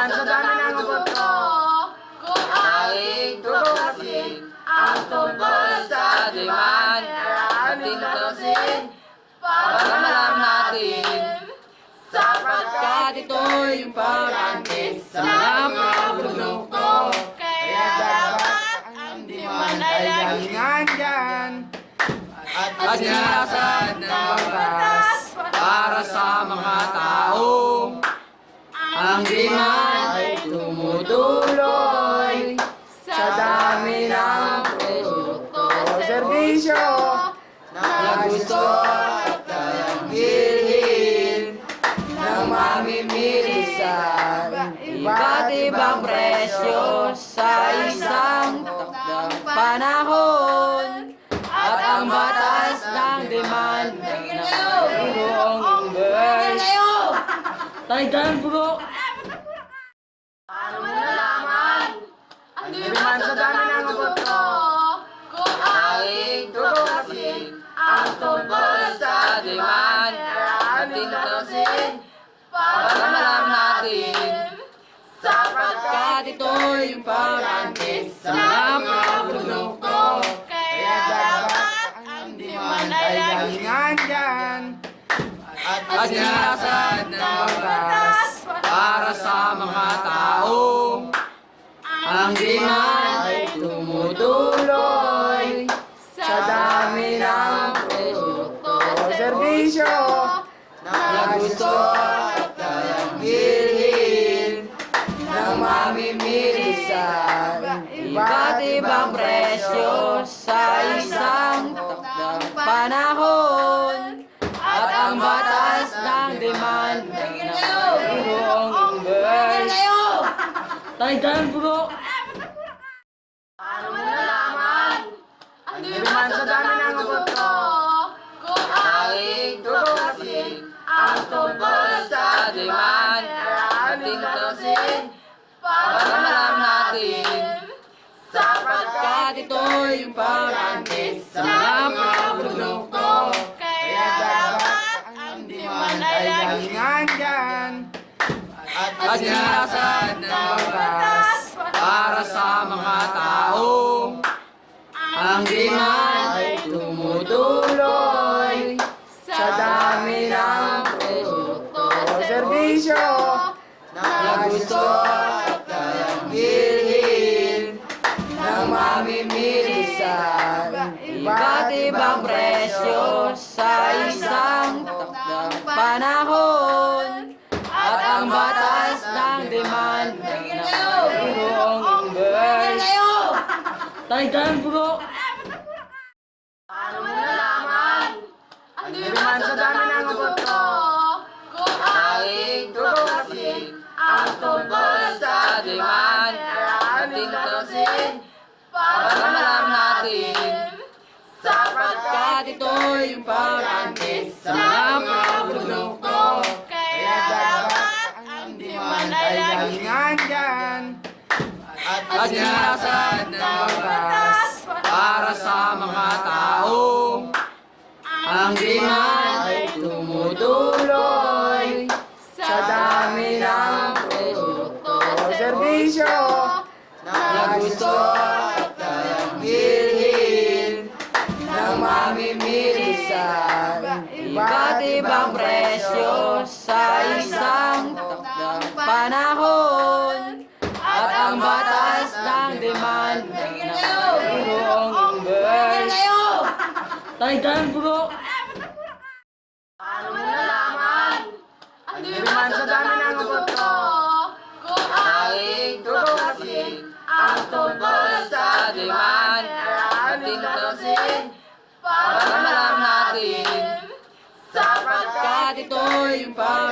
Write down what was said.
man sa dami ng boto, kung aking tutusin ang tungkol sa demand, ating tutusin para malaman natin, sapagkat ito'y importante sa produkto. Kaya dapat ang demand ay laging Nandyan at sinasad ng batas para sa mga taong ang demand ay tumutuloy sa dami ng produkto o serbisyo na gusto at kayang bilhin ng mamimili sa iba't ibang presyo sa isang takdang panahon. At ang batas ng demand ng buong universe. Taydan bro! Paano mo nalaman ang demand sa dami ng boto, kung aking tutusin ang tungkol sa demand, ating tutusin para malaman natin, Sapagkat ito'y importante sa mga produkto. kaya dapat ang demand ay laging Nandyan at sinasad ng batas para sa mga taong ang demand ay tumutuloy sa dami ng produkto o serbisyo na gusto at kayang bilhin ng mamimili sa iba't ibang presyo sa isang takdang panahon. At ang batas ng demand ng buong universe. Taydan bro! Paano mo nalaman ang demand sa dami ng boto, kung aking tutusin ang tungkol sa demand, ating tutusin para malaman natin, Sapagkat ito'y importante sa mga produkto. kaya dapat ang demand ay laging Nandyan at sinasad ng batas para sa mga taong ang demand ay tumutuloy sa dami ng produkto o serbisyo na gusto at kayang bilhin ng mamimili sa iba't ibang presyo sa isang takdang panahon. At ang batas ng demand ng buong universe. Taydan bro! Paano mo nalaman ang demand sa dami ng boto, kung aking tutusin ang tungkol sa demand, ating tutusin para malaman natin, Sapagkat ito'y importante sa mga produkto. kaya dapat ang demand ay laging Nandyan at sinasad ng batas para sa mga taong ang demand ay tumutuloy sa dami ng produkto o serbisyo na gusto at kayang bilhin ng mamimili sa iba't ibang presyo sa isang takdang panahon. At ang batas ng demand ng buong universe. Taydan bro! Paano mo nalaman ang demand sa dami ng boto, kung aking tutusin ang tungkol sa demand, ating tutusin para malaman natin, Sapagkat ito'y importante